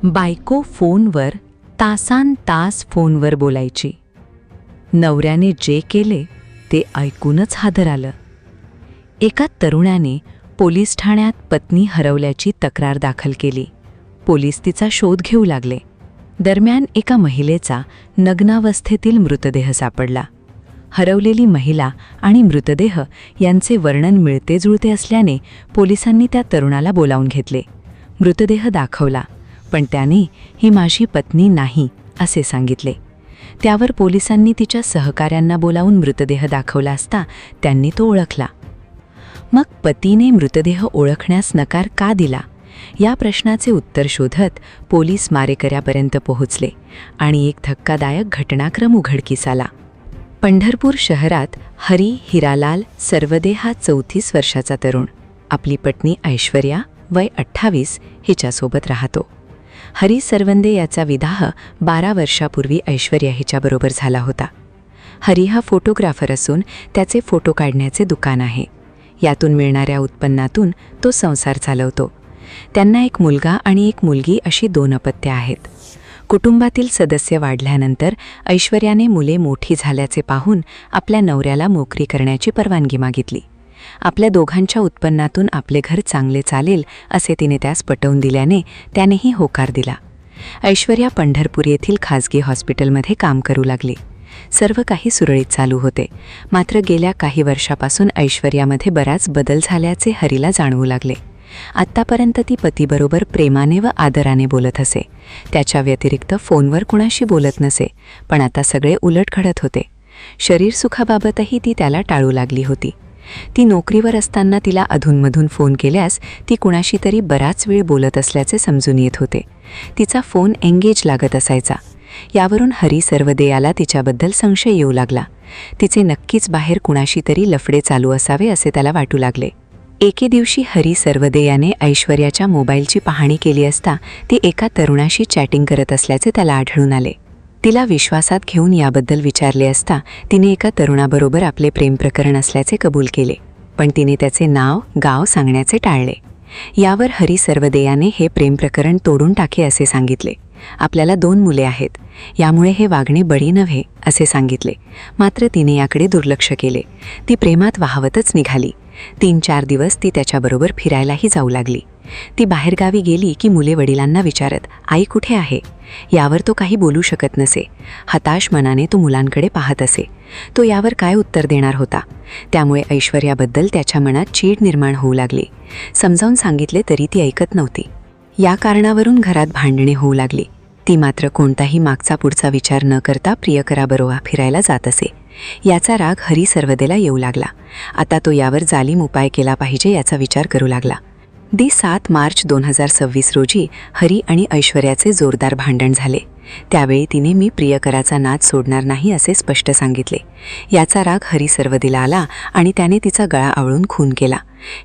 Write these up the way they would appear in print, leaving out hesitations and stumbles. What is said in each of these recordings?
बायको फोनवर तासान तास फोनवर बोलायची. नवऱ्याने जे केले ते ऐकूनच हादर आलं. एका तरुणाने पोलीस ठाण्यात पत्नी हरवल्याची तक्रार दाखल केली. पोलीस तिचा शोध घेऊ लागले. दरम्यान एका महिलेचा नग्नावस्थेतील मृतदेह सापडला. हरवलेली महिला आणि मृतदेह यांचे वर्णन मिळते-जुळते असल्याने पोलिसांनी त्या तरुणाला बोलावून घेतले. मृतदेह दाखवला, पण त्याने ही माझी पत्नी नाही असे सांगितले. त्यावर पोलिसांनी तिच्या सहकाऱ्यांना बोलावून मृतदेह दाखवला असता त्यांनी तो ओळखला. मग पतीने मृतदेह ओळखण्यास नकार का दिला या प्रश्नाचे उत्तर शोधत पोलीस मारेकऱ्यापर्यंत पोहोचले आणि एक धक्कादायक घटनाक्रम उघडकीस आला. पंढरपूर शहरात हरी हिरालाल सरवदे हा 34 वर्षाचा तरुण आपली पत्नी ऐश्वर्या वय 28 हिच्यासोबत राहतो. हरी सरवंदे याचा विवाह 12 वर्षापूर्वी ऐश्वर्या हिच्याबरोबर झाला होता. हरी हा फोटोग्राफर असून त्याचे फोटो काढण्याचे दुकान आहे. यातून मिळणाऱ्या उत्पन्नातून तो संसार चालवतो. त्यांना एक मुलगा आणि एक मुलगी अशी 2 अपत्ये आहेत. कुटुंबातील सदस्य वाढल्यानंतर ऐश्वर्याने मुले मोठी झाल्याचे पाहून आपल्या नवऱ्याला नोकरी करण्याची परवानगी मागितली. आपल्या दोघांच्या उत्पन्नातून आपले घर चांगले चालेल असे तिने त्यास पटवून दिल्याने त्यानेही होकार दिला. ऐश्वर्या पंढरपूर येथील खाजगी हॉस्पिटलमध्ये काम करू लागली. सर्व काही सुरळीत चालू होते. मात्र गेल्या काही वर्षापासून ऐश्वर्यामध्ये बराच बदल झाल्याचे हरीला जाणवू लागले. आत्तापर्यंत ती पतीबरोबर प्रेमाने व आदराने बोलत असे. त्याच्या व्यतिरिक्त फोनवर कुणाशी बोलत नसे. पण आता सगळे उलट घडत होते. शरीर सुखाबाबतही ती त्याला टाळू लागली होती. ती नोकरीवर असताना तिला अधूनमधून फोन केल्यास ती कुणाशी तरी बराच वेळ बोलत असल्याचे समजून येत होते. तिचा फोन एंगेज लागत असायचा. यावरून हरी सरवदे याला तिच्याबद्दल संशय येऊ लागला. तिचे नक्कीच बाहेर कुणाशी तरी लफडे चालू असावे असे त्याला वाटू लागले. एके दिवशी हरी सरवदे याने ऐश्वर्याच्या मोबाईलची पाहणी केली असता ती एका तरुणाशी चॅटिंग करत असल्याचे त्याला आढळून आले. तिला विश्वासात घेऊन याबद्दल विचारले असता तिने एका तरुणाबरोबर आपले प्रेम प्रकरण असल्याचे कबूल केले. पण तिने त्याचे नाव गाव सांगण्याचे टाळले. यावर हरी सरवदे याने हे प्रेम प्रकरण तोडून टाके असे सांगितले. आपल्याला 2 मुले आहेत, यामुळे हे वागणे बळी नव्हे असे सांगितले. मात्र तिने याकडे दुर्लक्ष केले. ती प्रेमात वाहवतच निघाली. 3-4 दिवस ती त्याच्याबरोबर फिरायलाही जाऊ लागली. ती बाहेरगावी गेली की मुले वडिलांना विचारत, आई कुठे आहे? यावर तो काही बोलू शकत नसे. हताश मनाने तो मुलांकडे पाहत असे. तो यावर काय उत्तर देणार होता? त्यामुळे ऐश्वर्याबद्दल त्याच्या मनात चीड निर्माण होऊ लागली. समजावून सांगितले तरी ती ऐकत नव्हती. या कारणावरून घरात भांडणे होऊ लागली. ती मात्र कोणताही मागचा पुढचा विचार न करता प्रियकराबरोबर फिरायला जात असे. याचा राग हरी सरवदेला येऊ लागला. आता तो यावर जालीम उपाय केला पाहिजे याचा विचार करू लागला. 7 मार्च 2026 रोजी हरी आणि ऐश्वर्याचे जोरदार भांडण झाले. त्यावेळी तिने मी प्रियकराचा नाद सोडणार नाही असे स्पष्ट सांगितले. याचा राग हरी सरवदेला आला आणि त्याने तिचा गळा आवळून खून केला.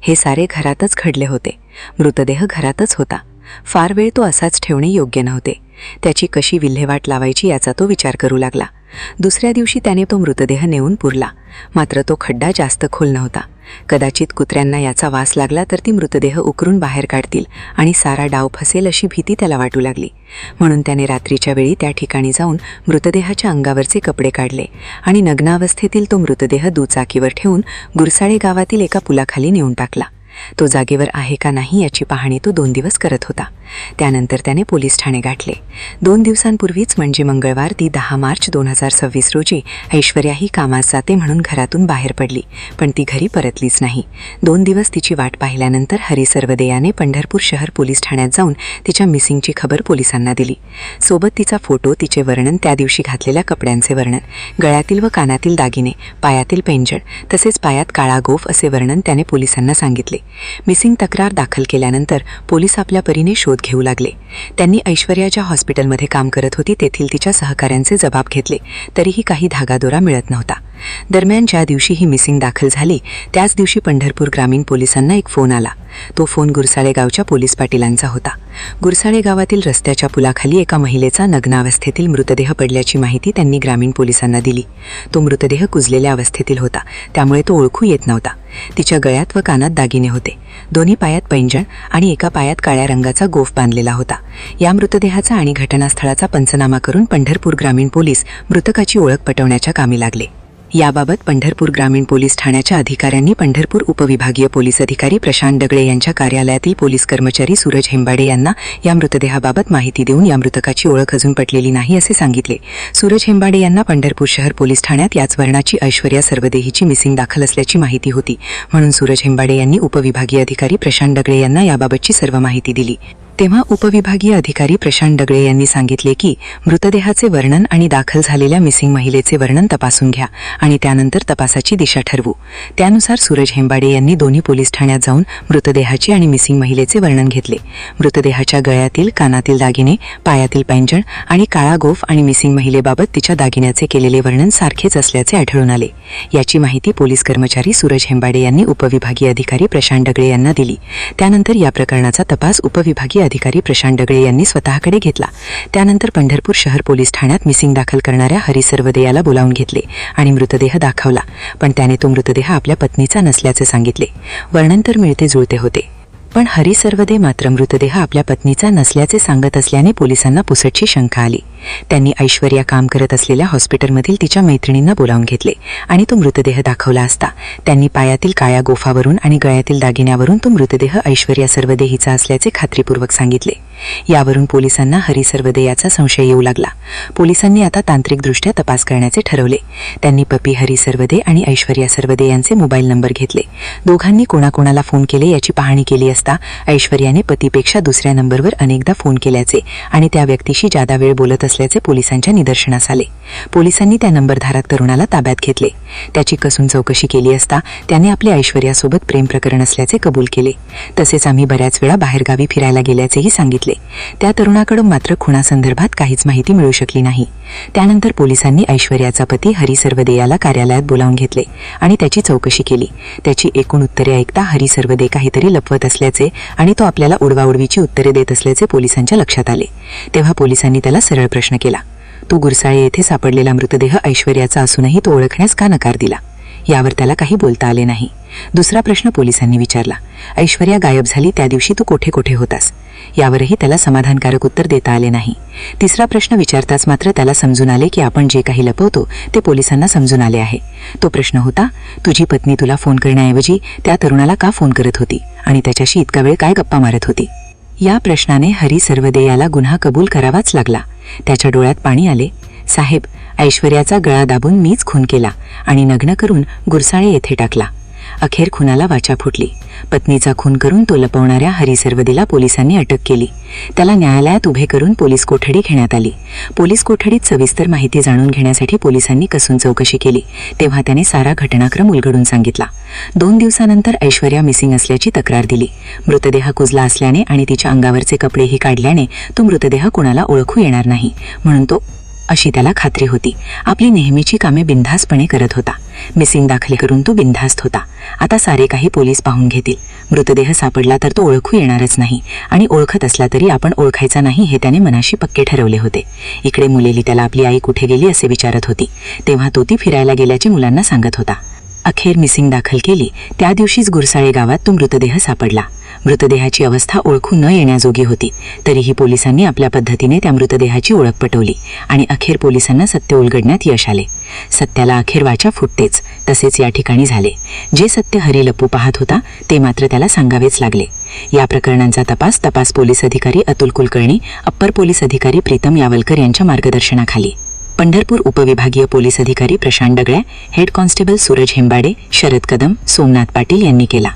हे सारे घरातच घडले होते. मृतदेह घरातच होता. फार वेळ तो असाच ठेवणे योग्य नव्हते. त्याची कशी विल्हेवाट लावायची याचा तो विचार करू लागला. दुसऱ्या दिवशी त्याने तो मृतदेह नेऊन पुरला. मात्र तो खड्डा जास्त खोल नव्हता. कदाचित कुत्र्यांना याचा वास लागला तर ती मृतदेह उकरून बाहेर काढतील आणि सारा डाव फसेल अशी भीती त्याला वाटू लागली. म्हणून त्याने रात्रीच्या वेळी त्या ठिकाणी जाऊन मृतदेहाच्या अंगावरचे कपडे काढले आणि नग्नावस्थेतील तो मृतदेह दुचाकीवर ठेवून गुरसाळे गावातील एका पुलाखाली नेऊन टाकला. तो जागेवर आहे का नाही याची पाहणी तो 2 दिवस करत होता. त्यानंतर त्याने पोलीस ठाणे गाठले. 2 दिवसांपूर्वीच म्हणजे मंगळवार 10 मार्च 2026 रोजी ऐश्वर्या ही कामास जाते म्हणून घरातून बाहेर पडली, पण ती घरी परतलीच नाही. 2 दिवस तिची वाट पाहिल्यानंतर हरी सरवदे याने पंढरपूर शहर पोलीस ठाण्यात जाऊन तिच्या मिसिंगची खबर पोलिसांना दिली. सोबत तिचा फोटो, तिचे वर्णन, त्या दिवशी घातलेल्या कपड्यांचे वर्णन, गळ्यातील व कानातील दागिने, पायातील पैंजण तसेच पायात काळा गोफ असे वर्णन त्याने पोलिसांना सांगितले. मिसिंग तक्रार दाखल केल्यानंतर पोलीस आपल्या परीने शोध घेऊ लागले. त्यांनी ऐश्वर्या ज्या हॉस्पिटलमध्ये काम करत होती तेथील तिच्या सहकाऱ्यांचे जबाब घेतले, तरीही काही धागादोरा मिळत नव्हता. दरम्यान ज्या दिवशी ही मिसिंग दाखल झाली त्याच दिवशी पंढरपूर ग्रामीण पोलिसांना एक फोन आला. तो फोन गुरसाळे गावच्या पोलीस पाटीलांचा होता. गुरसाळे गावातील रस्त्याच्या पुलाखाली एका महिलेचा नग्नावस्थेतील मृतदेह पडल्याची माहिती त्यांनी ग्रामीण पोलिसांना दिली. तो मृतदेह कुजलेल्या अवस्थेतील होता, त्यामुळे तो ओळखू येत नव्हता. तिच्या गळ्यात व कानात दागिने होते. दोन्ही पायात पैंजण आणि एका पायात काळ्या रंगाचा गोफ बांधलेला होता. या मृतदेहाचा आणि घटनास्थळाचा पंचनामा करून पंढरपूर ग्रामीण पोलीस मृतकाची ओळख पटवण्याच्या कामी लागले. याबाबत पंढरपूर ग्रामीण पोलीस ठाण्याच्या अधिकाऱ्यांनी पंढरपूर उपविभागीय पोलीस अधिकारी प्रशांत डगळे यांच्या कार्यालयातील पोलीस कर्मचारी सूरज हेंबाडे यांना या मृतदेहाबाबत माहिती देऊन या मृतकाची ओळख अजून पटलेली नाही असे सांगितले. सूरज हेंबाडे यांना पंढरपूर शहर पोलीस ठाण्यात याच वर्णाची ऐश्वर्या सर्वदे हिची मिसिंग दाखल असल्याची माहिती होती, म्हणून सूरज हेंबाडे यांनी उपविभागीय अधिकारी प्रशांत डगळे यांना याबाबतची सर्व माहिती दिली. तेव्हा उपविभागीय अधिकारी प्रशांत डगळे यांनी सांगितले की मृतदेहाचे वर्णन आणि दाखल झालेल्या मिसिंग महिलेचे वर्णन तपासून घ्या आणि त्यानंतर तपासाची दिशा ठरवू. त्यानुसार सूरज हेंबाडे यांनी दोन्ही पोलीस ठाण्यात जाऊन मृतदेहाची आणि मिसिंग महिलेचे वर्णन घेतले. मृतदेहाच्या गळ्यातील, कानातील दागिने, पायातील पैंजण आणि काळा गोफ आणि मिसिंग महिलेबाबत तिच्या दागिन्याचे केलेले वर्णन सारखेच असल्याचे आढळून आले. याची माहिती पोलीस कर्मचारी सूरज हेंबाडे यांनी उपविभागीय अधिकारी प्रशांत डगळे यांना दिली. त्यानंतर या प्रकरणाचा तपास उपविभागीय अधिकारी प्रशांत डगळे यांनी स्वतःकडे घेतला. त्यानंतर पंढरपूर शहर पोलीस ठाण्यात मिसिंग दाखल करणाऱ्या हरी सर्वदे याला बोलावून घेतले आणि मृतदेह दाखवला, पण त्याने तो मृतदेह आपल्या पत्नीचा नसल्याचे सांगितले. वर्णन तर मिळते जुळते होते, पण हरी सर्वदे मात्र मृतदेह आपल्या पत्नीचा नसल्याचे सांगत असल्याने पोलिसांना पुसटची शंका आली. त्यांनी ऐश्वर्या काम करत असलेल्या हॉस्पिटलमधील तिच्या मैत्रिणींना बोलावून घेतले आणि तो मृतदेह दाखवला असता त्यांनी पायातील काळ्या गोफावरून आणि गळ्यातील दागिन्यावरून तो मृतदेह ऐश्वर्या सर्वदे हिचा असल्याचे खात्रीपूर्वक सांगितले. यावरून पोलिसांना हरी सर्वदे याचा संशय येऊ लागला. पोलिसांनी आता तांत्रिकदृष्ट्या तपास करण्याचे ठरवले. त्यांनी पपी हरी सर्वदे आणि ऐश्वर्या सर्वदे यांचे मोबाईल नंबर घेतले. दोघांनी कोणाकोणाला फोन केले याची पाहणी केली असता ऐश्वर्याने पतीपेक्षा दुसऱ्या नंबरवर अनेकदा फोन केल्याचे आणि त्या व्यक्तीशी जादा वेळ बोलत असल्याचे पोलिसांच्या निदर्शनास आले. पोलिसांनी त्या नंबरधारक तरुणाला ताब्यात घेतले. त्याची कसून चौकशी केली असता त्याने आपले ऐश्वर्यासोबत प्रेम प्रकरण असल्याचे कबूल केले. तसेच आम्ही बऱ्याच वेळा बाहेरगावी फिरायला गेल्याचेही सांगितले. त्या तरुणाकडून मात्र खुनासंदर्भात काहीच माहिती मिळू शकली नाही. त्यानंतर पोलिसांनी ऐश्वर्याचा पती हरी सर्वदे याला कार्यालयात बोलावून घेतले आणि त्याची चौकशी केली. त्याची एकूण उत्तरे ऐकता हरी सर्वदे काहीतरी लपवत असल्याचे आणि तो आपल्याला उडवाउडवीची उत्तरे देत असल्याचे पोलिसांच्या लक्षात आले. तेव्हा पोलिसांनी त्याला सरळ प्रश्न केला, तू गुरसाळे येथे सापडलेला मृतदेह ऐश्वर्याचा असूनही तो ओळखण्यास का नकार दिला? यावर त्याला काही बोलता आले नाही. दुसरा प्रश्न पोलिसांनी विचारला, ऐश्वर्या गायब झाली त्या दिवशी तू कोठे कोठे होतास? यावरही त्याला समाधानकारक उत्तर देता आले नाही. तिसरा प्रश्न विचारताच मात्र त्याला समजून आले की आपण जे काही लपवतो ते पोलिसांना समजून आले आहे. तो प्रश्न होता, तुझी पत्नी तुला फोन करण्याऐवजी त्या तरुणाला का फोन करत होती आणि त्याच्याशी इतका वेळ काय गप्पा मारत होती? या प्रश्नाने हरी सर्वदे याला गुन्हा कबूल करावाच लागला. त्याच्या डोळ्यात पाणी आले. साहेब, ऐश्वर्याचा गळा दाबून मीच खून केला आणि नग्न करून गुरसाळे येथे टाकला. अखेर खुनाला वाचा फुटली. पत्नीचा खून करून तो लपवणाऱ्या हरी सर्वदेला पोलिसांनी अटक केली. त्याला न्यायालयात उभे करून पोलीस कोठडी घेण्यात आली. पोलीस कोठडीत सविस्तर माहिती जाणून घेण्यासाठी पोलिसांनी कसून चौकशी केली. तेव्हा त्याने सारा घटनाक्रम उलगडून सांगितला. 2 दिवसानंतर ऐश्वर्या मिसिंग असल्याची तक्रार दिली. मृतदेह कुजला असल्याने आणि तिच्या अंगावरचे कपडेही काढल्याने तो मृतदेह कोणाला ओळखू येणार नाही, म्हणून तो अशी त्याला खात्री होती. आपली नेहमीची कामे बिनधास्तपणे करत होता. मिसिंग दाखल करून तो बिनधास्त होता. आता सारे काही पोलीस पाहून घेतील. मृतदेह सापडला तर तो ओळखू येणारच नाही आणि ओळखत असला तरी आपण ओळखायचा नाही हे त्याने मनाशी पक्के ठरवले होते. इकडे मुलेली त्याला आपली आई कुठे गेली असे विचारत होती, तेव्हा तो ती फिरायला गेल्याचे मुलांना सांगत होता. अखेर मिसिंग दाखल केली त्या दिवशीच गुरसाळे गावात तो मृतदेह सापडला. मृतदेहाची अवस्था ओळखू न येण्याजोगी होती, तरीही पोलिसांनी आपल्या पद्धतीने त्या मृतदेहाची ओळख पटवली आणि अखेर पोलिसांना सत्य उलगडण्यात यश आले. सत्याला अखेर वाचा फुटतेच, तसेच या ठिकाणी झाले. जे सत्य हरी लपू पाहत होता ते मात्र त्याला सांगावेच लागले. या प्रकरणांचा तपास पोलीस अधिकारी अतुल कुलकर्णी, अप्पर पोलीस अधिकारी प्रीतम यावलकर यांच्या मार्गदर्शनाखाली पंढरपूर उपविभागीय पोलीस अधिकारी प्रशांत डगळे, हेड कॉन्स्टेबल सूरज हेंबाडे, शरद कदम, सोमनाथ पाटील यांनी केला.